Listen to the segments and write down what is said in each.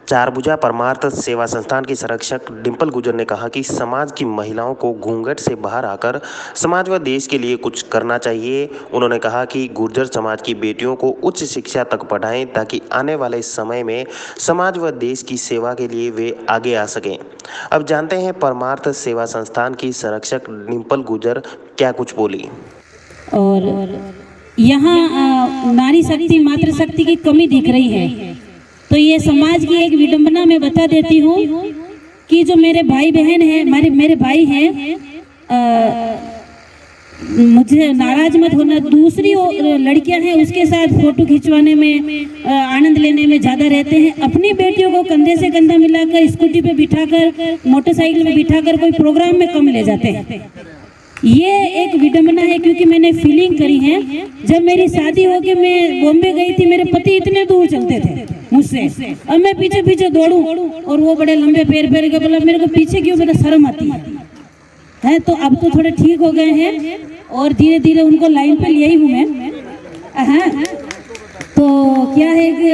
चारभुजा परमार्थ सेवा संस्थान की संरक्षक डिंपल गुर्जर ने कहा कि समाज की महिलाओं को घूंघट से बाहर आकर समाज व देश के लिए कुछ करना चाहिए। उन्होंने कहा कि गुर्जर समाज की बेटियों को उच्च शिक्षा तक पढ़ाएं ताकि आने वाले समय में समाज व देश की सेवा के लिए वे आगे आ सकें। अब जानते हैं परमार्थ सेवा संस्थान की संरक्षक डिंपल गुर्जर क्या कुछ बोली। और यहाँ नारी शक्ति मातृशक्ति की कमी दिख रही है, तो ये समाज की एक विडंबना मैं बता देती हूँ कि जो मेरे भाई बहन हैं, मेरे भाई हैं, मुझे नाराज मत होना, दूसरी लड़कियां हैं उसके साथ फोटो खिंचवाने में आनंद लेने में ज़्यादा रहते हैं। अपनी बेटियों को कंधे से कंधा मिलाकर स्कूटी पे बिठाकर मोटरसाइकिल में बिठाकर कोई प्रोग्राम में कम ले जाते हैं। ये एक विडंबना है, क्योंकि मैंने फीलिंग करी है। जब मेरी शादी होके मैं बॉम्बे गई थी, मेरे पति इतने दूर चलते थे मुझसे, अब मैं पीछे पीछे दौड़ूं और वो बड़े लंबे पैर के बोला मेरे को पीछे क्यों, मेरा शर्म आती है। तो अब तो थोड़े ठीक हो गए हैं और धीरे धीरे उनको लाइन पे ले आई हूँ मैं। हाँ, तो क्या है कि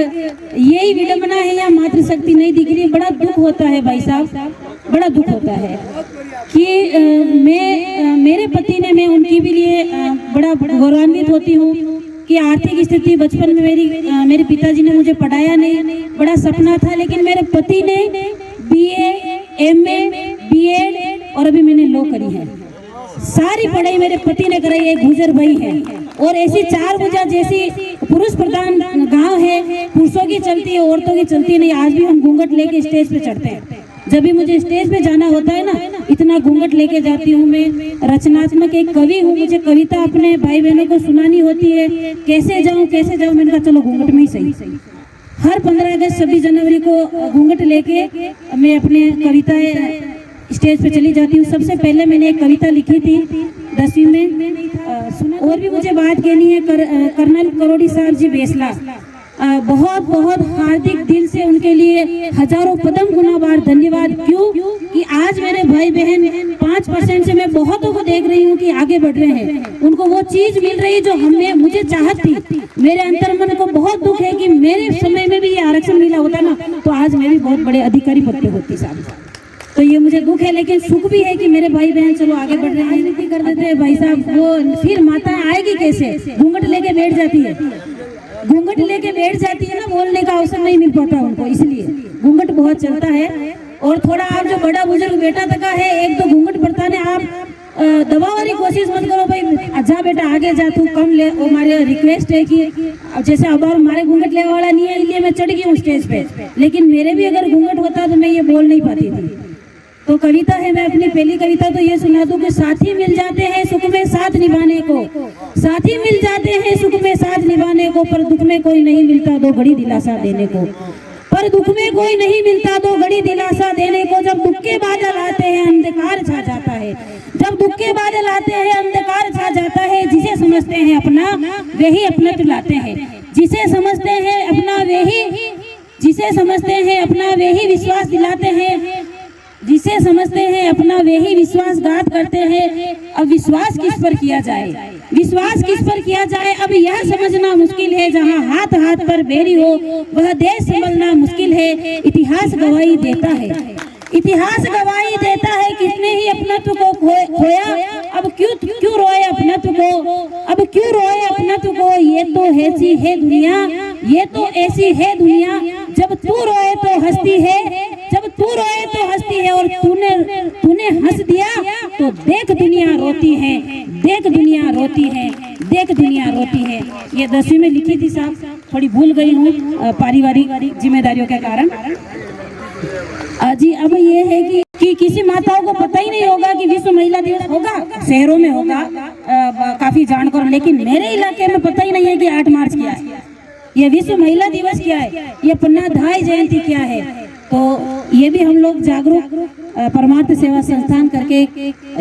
यही विडंबना है, या मातृशक्ति नहीं दिख रही। बड़ा दुख होता है भाई साहब, बड़ा दुख होता है कि मेरे पति ने, मैं उनकी भी लिए बड़ा गौरवान्वित होती हूँ कि आर्थिक स्थिति बचपन में मेरे पिताजी ने मुझे पढ़ाया नहीं, बड़ा सपना था, लेकिन मेरे पति ने BA, MA, BEd और अभी मैंने लॉ करी है। सारी पढ़ाई मेरे पति ने कराई, एक गुर्जर भाई है। और ऐसी चारभुजा जैसी पुरुष प्रधान गांव है, पुरुषों की चलती है, औरतों की चलती नहीं। आज भी हम घूंघट लेके स्टेज पे चढ़ते हैं। जब भी मुझे स्टेज पे जाना होता है ना, इतना घूंघट लेके जाती हूँ। मैं रचनात्मक एक कवि हूँ, मुझे कविता अपने भाई बहनों को सुनानी होती है। कैसे जाऊँ मैंने कहा चलो घूंघट में ही सही। हर 15 अगस्त 26 जनवरी को घूंघट लेके मैं अपने कविताएं स्टेज पे चली जाती हूँ। सबसे पहले मैंने एक कविता लिखी थी 10वीं में। और भी मुझे बात कहनी है कर्नल करोड़ी साहब जी बेसला, बहुत बहुत हार्दिक दिल से उनके लिए हजारों कदम गुना बार धन्यवाद। क्यों कि आज मेरे भाई बहन 5% से मैं बहुतों को देख रही हूँ कि आगे बढ़ रहे हैं, उनको वो चीज मिल रही है जो मुझे चाहत थी। मेरे अंतर मन को बहुत दुख है कि मेरे समय में भी ये आरक्षण मिला होता ना, तो आज मैं भी बहुत बड़े अधिकारी पद पे होती साहब। तो ये मुझे दुख है, लेकिन सुख भी है कि मेरे भाई बहन चलो आगे बढ़ रहे हैं। राजनीति कर देते हैं भाई साहब, वो फिर माता आएगी कैसे? घूंघट लेके बैठ जाती है, घूंघट लेके बैठ जाती है ना, बोलने का अवसर नहीं मिल पाता उनको, इसलिए घूंघट बहुत चलता है। और थोड़ा आप जो बड़ा बुजुर्ग बेटा तक है, एक दो घूंघट बरताने आप दबाव वाली कोशिश मत करो भाई, जा बेटा आगे जा, तू कम ले। वो हमारे रिक्वेस्ट है कि जैसे अब हमारे घूंघट लेने वाला नहीं है, इसलिए मैं चढ़ गई हूँ स्टेज पे, लेकिन मेरे भी अगर घूंघट होता तो मैं ये बोल नहीं पाती थी। तो कविता है, मैं अपनी पहली कविता तो ये सुना दूं कि साथी मिल जाते हैं सुख में साथ निभाने को, साथी मिल जाते हैं सुख में साथ निभाने को, पर दुख में कोई नहीं मिलता दो घड़ी दिलासा देने को, पर दुख में कोई नहीं मिलता दो घड़ी दिलासा देने को। जब दुख के बादल आते हैं अंधकार छा जाता है, जब दुख के बादल आते हैं अंधकार छा जाता है, जिसे समझते हैं अपना वही अपना तुलाते हैं, जिसे समझते हैं अपना वही, जिसे समझते हैं अपना वही विश्वास दिलाते हैं, जिसे समझते हैं अपना वही विश्वासघात करते हैं। अब विश्वास किस पर किया जाए, विश्वास किस पर किया जाए, अब यह समझना मुश्किल है। जहां हाथ हाथ पर बेरी हो वह देश संभलना मुश्किल है। इतिहास गवाही देता है, इतिहास गवाही देता है, किसने ही अपनत्व को खोया, अब क्यों रोए अपनत्व को, अब क्यों रोए अपनत्व को। ये तो ऐसी है दुनिया, ये तो ऐसी है दुनिया, जब तू रोए तो हंसती है, जब तू रोए तो हंसती है, और तूने हंस दिया तो देख दुनिया रोती है, देख दुनिया रोती है, देख दुनिया रोती है। ये 10वीं में लिखी थी साहब, थोड़ी भूल गई हूँ पारिवारिक जिम्मेदारियों के कारण। जी अब ये है कि किसी माताओं को पता ही नहीं होगा कि विश्व महिला दिवस होगा, शहरों में होगा काफी जानकर, लेकिन मेरे इलाके में पता ही नहीं है कि 8 मार्च क्या है, ये विश्व महिला दिवस क्या है, ये पन्ना धाई जयंती क्या है। तो ये भी हम लोग जागरूक परमार्थ सेवा संस्थान करके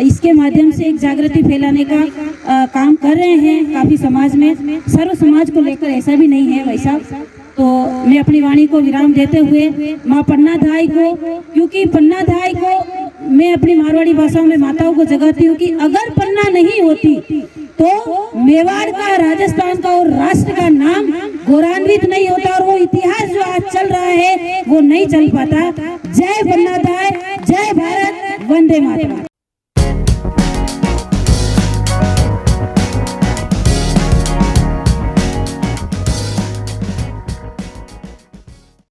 इसके माध्यम से एक जागृति फैलाने का काम कर रहे हैं काफी समाज में। सर्व समाज को लेकर ऐसा भी नहीं है भाई साहब। तो मैं अपनी वाणी को विराम देते हुए माँ पन्ना धाई को, क्योंकि पन्ना धाई को मैं अपनी मारवाड़ी भाषाओं में माताओं को जगाती हूँ कि अगर पन्ना नहीं होती तो मेवाड़ का, राजस्थान का और राष्ट्र का नाम गौरवान्वित नहीं होता, और वो इतिहास जो आज चल रहा है वो नहीं चल पाता। जय वन्नाधाय, जय भारत, वंदे मातरम।